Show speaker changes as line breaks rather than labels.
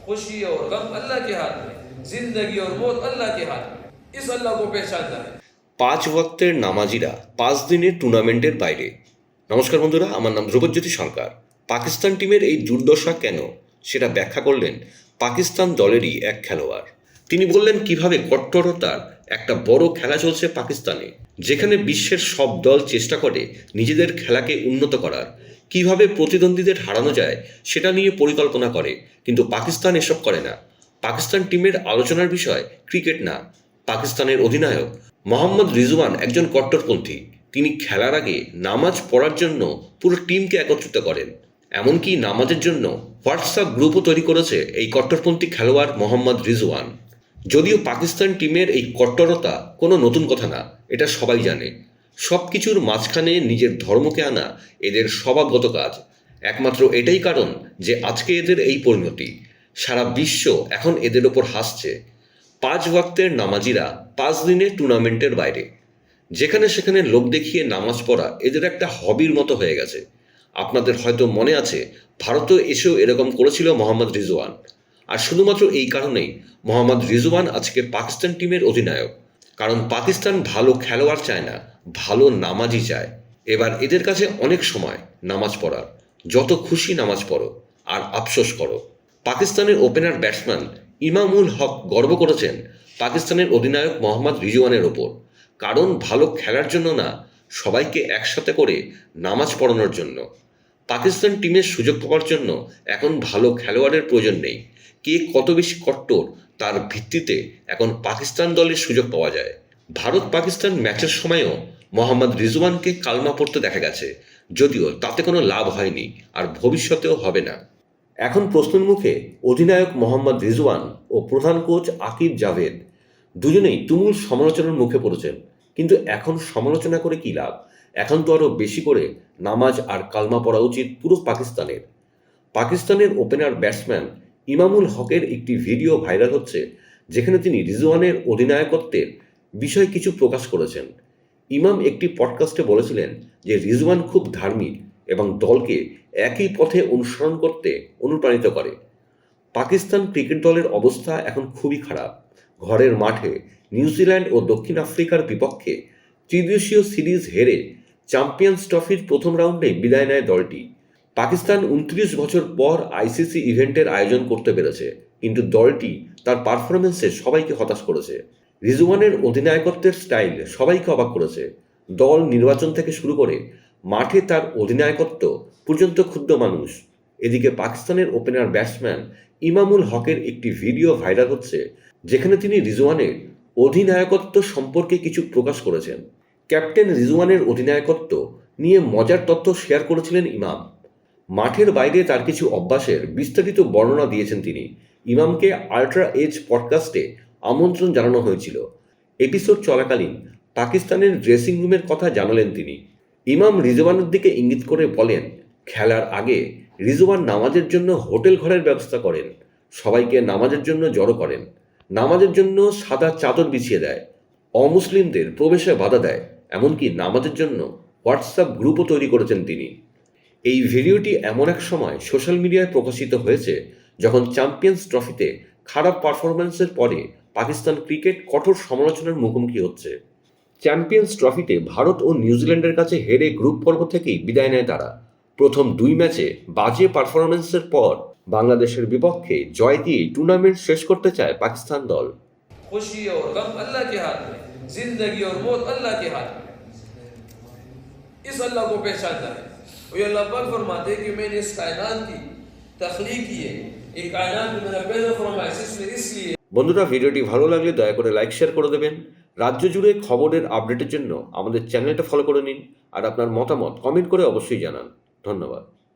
खुशी और गम अल्लाह के हाथ में, जिंदगी और मौत अल्लाह के हाथ में। इस अल्लाह को पहचानना है।
5 ওয়াক্তের নামাজিরা 5 দিনের টুর্নামেন্টের বাইরে। নমস্কার বন্ধুরা, আমার নাম ধ্রুবজ্যোতি সরকার। পাকিস্তান টিমের এই দুর্দশা কেন সেটা ব্যাখ্যা করলেন পাকিস্তান দলেরই এক খেলোয়াড়। তিনি বললেন কিভাবে কট্টরতার একটা বড় খেলা চলছে পাকিস্তানে, যেখানে বিশ্বের সব দল চেষ্টা করে নিজেদের খেলাকে উন্নত করার, কিভাবে প্রতিদ্বন্দ্বীদের হারানো যায় সেটা নিয়ে পরিকল্পনা করে, কিন্তু পাকিস্তান এসব করে না। পাকিস্তান টিমের আলোচনার বিষয় ক্রিকেট না। পাকিস্তানের অধিনায়ক মোহাম্মদ রিজওয়ান একজন কট্টরপন্থী। তিনি খেলার আগে নামাজ পড়ার জন্য পুরো টিমকে একত্রিত করেন। এমনকি নামাজের জন্য হোয়াটসঅ্যাপ গ্রুপও তৈরি করেছে এই কট্টরপন্থী খেলোয়াড় মোহাম্মদ রিজওয়ান। যদিও পাকিস্তান টিমের এই কট্টরতা কোনো নতুন কথা না, এটা সবাই জানে। সব কিছুর মাঝখানে নিজের ধর্মকে আনা এদের স্বভাবগত কাজ। একমাত্র এটাই কারণ যে আজকে এদের এই পরিণতি। সারা বিশ্ব এখন এদের ওপর হাসছে। 5 ওয়াক্তের নামাজিরা 5 দিনের টুর্নামেন্টের বাইরে। যেখানে সেখানে লোক দেখিয়ে নামাজ পড়া এদের একটা হবির মতো হয়ে গেছে। আপনাদের হয়তো মনে আছে, ভারতে এসেও এরকম করেছিল মোহাম্মদ রিজওয়ান। আর শুধুমাত্র এই কারণেই মোহাম্মদ রিজওয়ান আজকে পাকিস্তান টিমের অধিনায়ক। কারণ পাকিস্তান ভালো খেলোয়াড় চায় না, ভালো নামাজি চায়। এবার এদের কাছে অনেক সময় নামাজ পড়ার। যত খুশি নামাজ পড়ো আর আফসোস করো। পাকিস্তানের ওপেনার ব্যাটসম্যান ইমামুল হক গর্ব করেছেন পাকিস্তানের অধিনায়ক মোহাম্মদ রিজওয়ানের ওপর। কারণ ভালো খেলার জন্য না, সবাইকে একসাথে করে নামাজ পড়ানোর জন্য। পাকিস্তান টিমের সুযোগ পাওয়ার জন্য এখন ভালো খেলোয়াড়ের প্রয়োজন নেই। কে কত বেশি কট্টর তার ভিত্তিতে এখন পাকিস্তান দলের সুযোগ পাওয়া যায়। ভারত পাকিস্তান ম্যাচের সময়ও মোহাম্মদ রিজওয়ানকে কালমা পড়তে দেখা গেছে, যদিও তাতে কোনো লাভ হয়নি আর ভবিষ্যতেও হবে না। এখন প্রশ্নের মুখে অধিনায়ক মোহাম্মদ রিজওয়ান ও প্রধান কোচ আকিব জাভেদ দুজনেই তুমুল সমালোচনার মুখে পড়েছেন। কিন্তু এখন সমালোচনা করে কী লাভ? এখন তো আরও বেশি করে নামাজ আর কালমা পড়া উচিত পুরো পাকিস্তানের। পাকিস্তানের ওপেনার ব্যাটসম্যান ইমামুল হকের একটি ভিডিও ভাইরাল হচ্ছে, যেখানে তিনি রিজওয়ানের অধিনায়কত্বের বিষয়ে কিছু প্রকাশ করেছেন। ইমাম একটি পডকাস্টে বলেছিলেন যে রিজওয়ান খুব ধার্মিক এবং দলকে একই পথে অনুসরণ করতে অনুপ্রাণিত করে। পাকিস্তান ক্রিকেট দলের অবস্থা এখন খুবই খারাপ। ঘরের মাঠে নিউজিল্যান্ড ও দক্ষিণ আফ্রিকার বিপক্ষে ত্রিদেশীয় সিরিজ হেরে চ্যাম্পিয়ন্স ট্রফির প্রথম রাউন্ডে বিদায় নেয় দলটি। পাকিস্তান 29 বছর পর আইসিসি ইভেন্টের আয়োজন করতে পেরেছে, কিন্তু দলটি তার পারফরমেন্সে সবাইকে হতাশ করেছে। রিজওয়ানের অধিনায়কত্বের স্টাইল সবাইকে অবাক করেছে। দল নির্বাচন থেকে শুরু করে মাঠে তার অধিনায়কত্ব পর্যন্ত ক্ষুব্ধ মানুষ। এদিকে পাকিস্তানের ওপেনার ব্যাটসম্যান ইমামুল হকের একটি ভিডিও ভাইরাল হচ্ছে, যেখানে তিনি রিজওয়ানের অধিনায়কত্ব সম্পর্কে কিছু প্রকাশ করেছেন। ক্যাপ্টেন রিজওয়ানের অধিনায়কত্ব নিয়ে মজার তথ্য শেয়ার করেছিলেন ইমাম। মাঠের বাইরে তার কিছু অভ্যাসের বিস্তারিত বর্ণনা দিয়েছেন তিনি। ইমামকে আল্ট্রা এজ পডকাস্টে আমন্ত্রণ জানানো হয়েছিল। এপিসোড চলাকালীন পাকিস্তানের ড্রেসিং রুমের কথা জানালেন তিনি। ইমাম রিজওয়ানের দিকে ইঙ্গিত করে বলেন, খেলার আগে রিজওয়ান নামাজের জন্য হোটেল ঘরের ব্যবস্থা করেন, সবাইকে নামাজের জন্য জড়ো করেন, নামাজের জন্য সাদা চাদর বিছিয়ে দেয়, অমুসলিমদের প্রবেশে বাধা দেয়, এমনকি নামাজের জন্য হোয়াটসঅ্যাপ গ্রুপও তৈরি করেছেন তিনি। এই ভিডিওটি এমন এক সময় সোশ্যাল মিডিয়ায় প্রকাশিত হয়েছে যখন চ্যাম্পিয়ন্স ট্রফিতে খারাপ পারফরম্যান্সের পরে পাকিস্তান ক্রিকেট কঠোর সমালোচনার মুখোমুখি হচ্ছে। চ্যাম্পিয়ন্স ট্রফিতে ভারত ও নিউজিল্যান্ডের কাছে হেরে গ্রুপ পর্ব থেকেই বিদায় নেয় তারা। প্রথম 2 ম্যাচে বাজে পারফরম্যান্সের পর বাংলাদেশের বিপক্ষে জয় দিয়ে টুর্নামেন্ট শেষ করতে চায় পাকিস্তান দল।
खुशी और गम अल्लाह के हाथ में, जिंदगी और मौत अल्लाह के हाथ में। इस अल्लाह को पहचानना है। और ये अल्लाह पाक फरमाते हैं कि मैंने इस कायनात की तख्लीक की है, एक कायनात में मैंने पैदा फरमाया इसलिए।
বন্ধুরা, ভিডিওটি ভালো লাগলে দয়া করে লাইক শেয়ার করে দেবেন। রাজ্য জুড়ে খবরের আপডেটের জন্য আমাদের চ্যানেলটা ফলো করে নিন আর আপনার মতামত কমেন্ট করে অবশ্যই জানান। ধন্যবাদ।